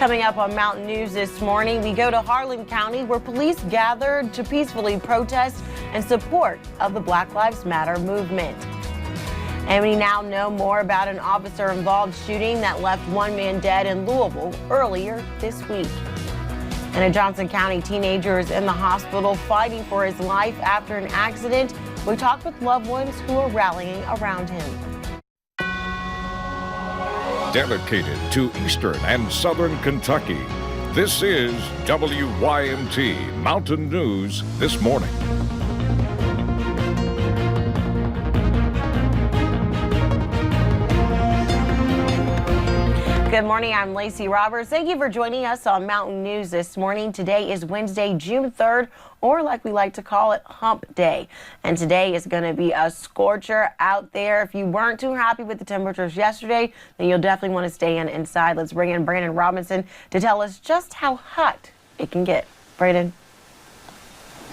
Coming up on Mountain News this morning, we go to Harlan County where police gathered to peacefully protest in support of the Black Lives Matter movement. And we now know more about an officer-involved shooting that left one man dead in Louisville earlier this week. And a Johnson County teenager is in the hospital fighting for his life after an accident. We talked with loved ones who are rallying around him. Dedicated to Eastern and Southern Kentucky, this is WYMT Mountain News This Morning. Good morning, I'm Lacey Roberts. Thank you for joining us on Mountain News this morning. Today is Wednesday, June 3rd, or like we like to call it, Hump Day. And today is going to be a scorcher out there. If you weren't too happy with the temperatures yesterday, then you'll definitely want to stay inside. Let's bring in Brandon Robinson to tell us just how hot it can get. Brandon.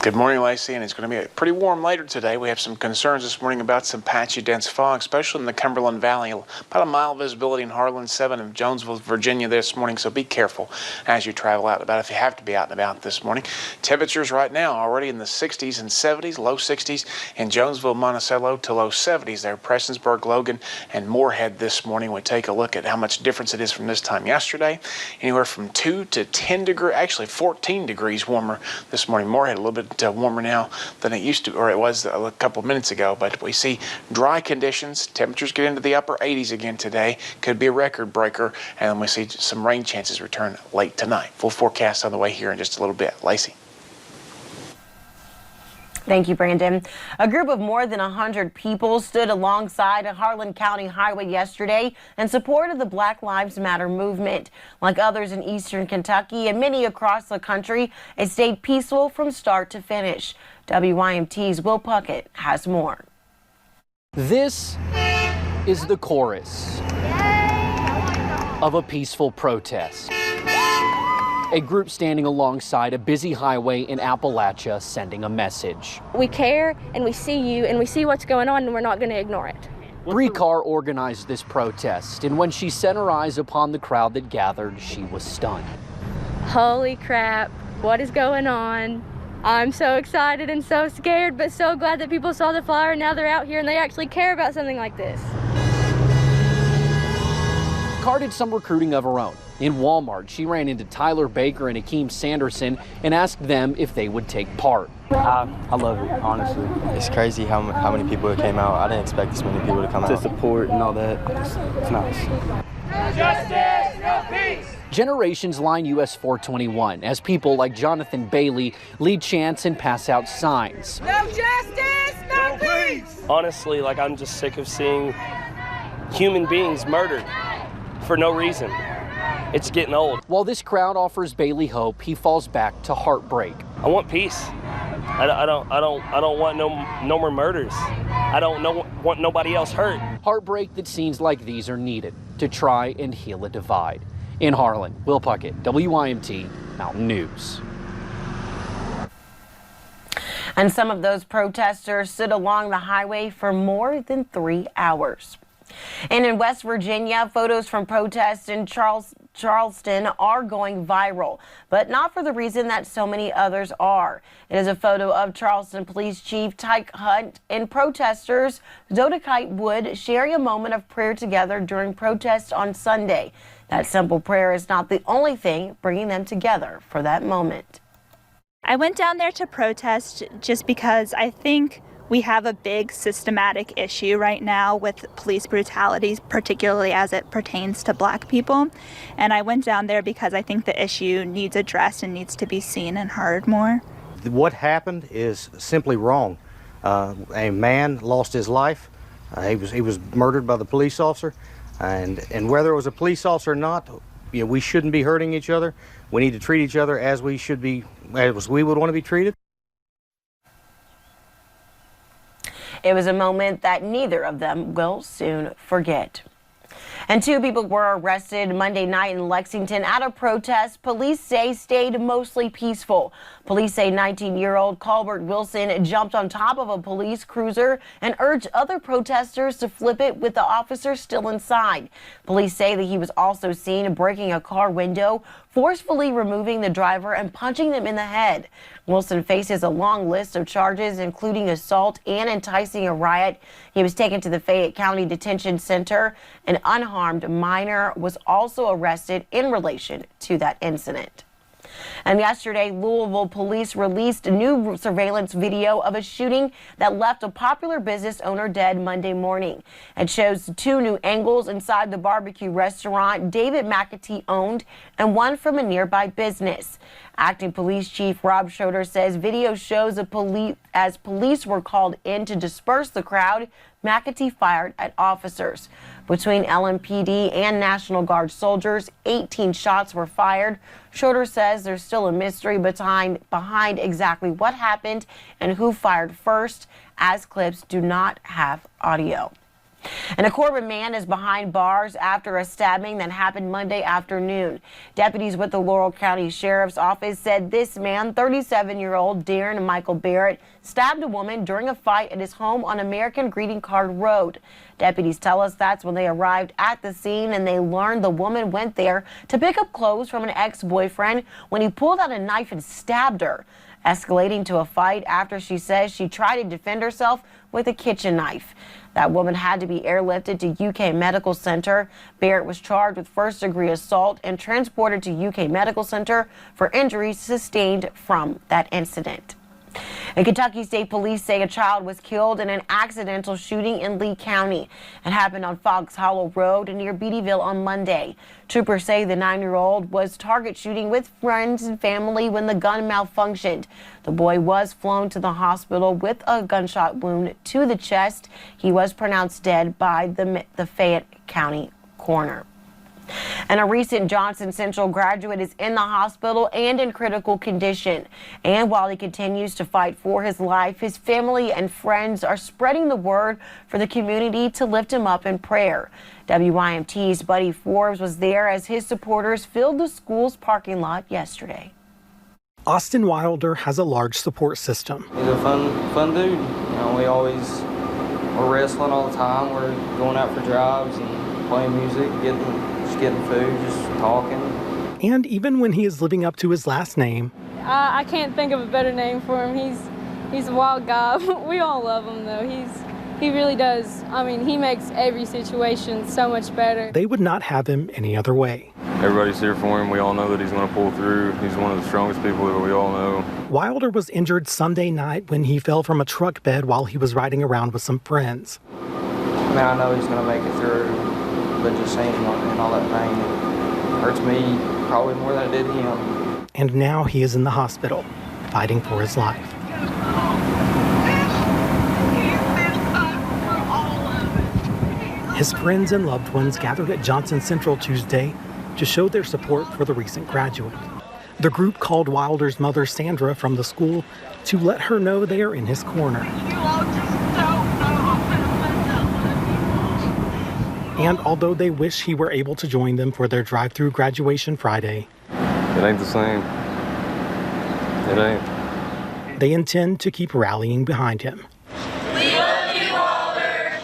Good morning, Lacey, and it's going to be pretty warm later today. We have some concerns this morning about some patchy dense fog, especially in the Cumberland Valley. About a mile visibility in Harlan 7 and Jonesville, Virginia this morning, so be careful as you travel out and about if you have to be out and about this morning. Temperatures right now already in the 60s and 70s, low 60s in Jonesville, Monticello to low 70s there. Prestonsburg, Logan, and Moorhead this morning. We take a look at how much difference it is from this time yesterday. Anywhere from 2 to 10 degrees, actually 14 degrees warmer this morning. Moorhead a little bit warmer now than it used to, or it was a couple minutes ago, but we see dry conditions. Temperatures get into the upper 80s again today. Could be a record breaker, and then we see some rain chances return late tonight. Full forecast on the way here in just a little bit. Lacey. Thank you, Brandon. A group of more than 100 people stood alongside a Harlan County highway yesterday in support of the Black Lives Matter movement. Like others in eastern Kentucky and many across the country, it stayed peaceful from start to finish. WYMT's Will Puckett has more. This is the chorus of a peaceful protest. A group standing alongside a busy highway in Appalachia sending a message. We care and we see you and we see what's going on and we're not going to ignore it. Bree Carr organized this protest, and when she set her eyes upon the crowd that gathered, she was stunned. Holy crap, what is going on? I'm so excited and so scared, but so glad that people saw the flyer and now they're out here and they actually care about something like this. Carr did some recruiting of her own. In Walmart, she ran into Tyler Baker and Akeem Sanderson and asked them if they would take part. I love it, honestly. It's crazy how many people came out. I didn't expect this many people to come out. To support and all that. It's nice. Justice, no peace. Generations line US 421 as people like Jonathan Bailey lead chants and pass out signs. No justice, no peace. Honestly, I'm just sick of seeing human beings murdered for no reason. It's getting old. While this crowd offers Bailey hope, he falls back to heartbreak. I want peace. I don't want no more murders. I don't want nobody else hurt. Heartbreak that scenes like these are needed to try and heal a divide. In Harlan, Will Puckett, WYMT Mountain News. And some of those protesters stood along the highway for more than 3 hours. And in West Virginia, photos from protests in Charleston are going viral, but not for the reason that so many others are. It is a photo of Charleston Police Chief Tyke Hunt and protesters Zodakite Wood sharing a moment of prayer together during protests on Sunday. That simple prayer is not the only thing bringing them together for that moment. I went down there to protest just because I think we have a big systematic issue right now with police brutality, particularly as it pertains to Black people. And I went down there because I think the issue needs addressed and needs to be seen and heard more. What happened is simply wrong. A man lost his life. He was murdered by the police officer. And whether it was a police officer or not, we shouldn't be hurting each other. We need to treat each other as we would want to be treated. It was a moment that neither of them will soon forget. And 2 people were arrested Monday night in Lexington at a protest police say stayed mostly peaceful. Police say 19-year-old Colbert Wilson jumped on top of a police cruiser and urged other protesters to flip it with the officer still inside. Police say that he was also seen breaking a car window, forcefully removing the driver and punching them in the head. Wilson faces a long list of charges, including assault and enticing a riot. He was taken to the Fayette County Detention Center. An unharmed minor was also arrested in relation to that incident. And yesterday, Louisville police released a new surveillance video of a shooting that left a popular business owner dead Monday morning. It shows 2 new angles inside the barbecue restaurant David McAtee owned and one from a nearby business. Acting Police Chief Rob Schroeder says video shows as police were called in to disperse the crowd, McAtee fired at officers. Between LMPD and National Guard soldiers, 18 shots were fired. Schroeder says there's still a mystery behind exactly what happened and who fired first, as clips do not have audio. And a Corbin man is behind bars after a stabbing that happened Monday afternoon. Deputies with the Laurel County Sheriff's Office said this man, 37-year-old Darren Michael Barrett, stabbed a woman during a fight at his home on American Greeting Card Road. Deputies tell us that's when they arrived at the scene and they learned the woman went there to pick up clothes from an ex-boyfriend when he pulled out a knife and stabbed her, escalating to a fight after she says she tried to defend herself with a kitchen knife. That woman had to be airlifted to UK Medical Center. Barrett was charged with first-degree assault and transported to UK Medical Center for injuries sustained from that incident. And Kentucky State Police say a child was killed in an accidental shooting in Lee County. It happened on Fox Hollow Road near Beattyville on Monday. Troopers say the 9-year-old was target shooting with friends and family when the gun malfunctioned. The boy was flown to the hospital with a gunshot wound to the chest. He was pronounced dead by the Fayette County coroner. And a recent Johnson Central graduate is in the hospital and in critical condition. And while he continues to fight for his life, his family and friends are spreading the word for the community to lift him up in prayer. WYMT's Buddy Forbes was there as his supporters filled the school's parking lot yesterday. Austin Wilder has a large support system. He's a fun dude. You know, we're wrestling all the time. We're going out for drives and playing music, getting food, just talking. And even when he is living up to his last name, I can't think of a better name for him. He's a wild guy. We all love him though. He really does. I mean, he makes every situation so much better. They would not have him any other way. Everybody's here for him. We all know that he's going to pull through. He's one of the strongest people that we all know. Wilder was injured Sunday night when he fell from a truck bed while he was riding around with some friends. I mean, I know he's going to make it through, but just seeing him and all that pain, it hurts me probably more than it did him. And now he is in the hospital, fighting for his life. His friends and loved ones gathered at Johnson Central Tuesday to show their support for the recent graduate. The group called Wilder's mother, Sandra, from the school to let her know they are in his corner. And although they wish he were able to join them for their drive-through graduation Friday, it ain't the same. It ain't. They intend to keep rallying behind him. We love you, Wilder.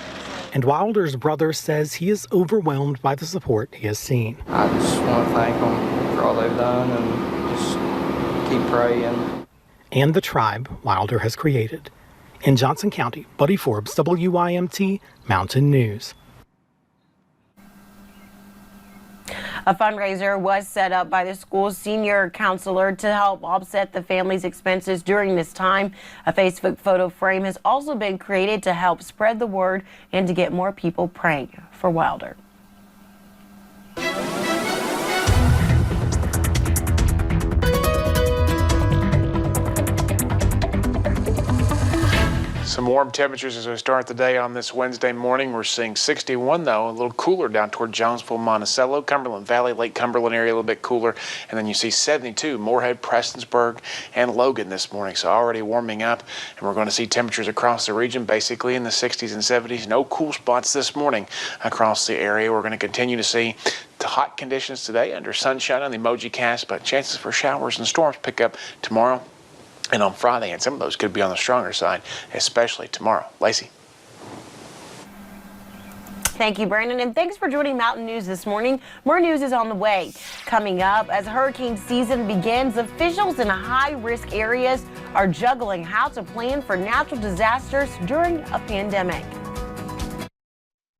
And Wilder's brother says he is overwhelmed by the support he has seen. I just want to thank them for all they've done and just keep praying. And the tribe Wilder has created. In Johnson County, Buddy Forbes, WYMT Mountain News. A fundraiser was set up by the school's senior counselor to help offset the family's expenses during this time. A Facebook photo frame has also been created to help spread the word and to get more people praying for Wilder. Some more warm temperatures as we start the day on this Wednesday morning. We're seeing 61, though, a little cooler down toward Jonesville, Monticello, Cumberland Valley, Lake Cumberland area, a little bit cooler. And then you see 72, Moorhead, Prestonsburg, and Logan this morning. So already warming up, and we're going to see temperatures across the region basically in the 60s and 70s. No cool spots this morning across the area. We're going to continue to see the hot conditions today under sunshine on the emoji cast, but chances for showers and storms pick up tomorrow and on Friday, and some of those could be on the stronger side, especially tomorrow. Lacey. Thank you, Brandon, and thanks for joining Mountain News this morning. More news is on the way. Coming up, as hurricane season begins, officials in high-risk areas are juggling how to plan for natural disasters during a pandemic.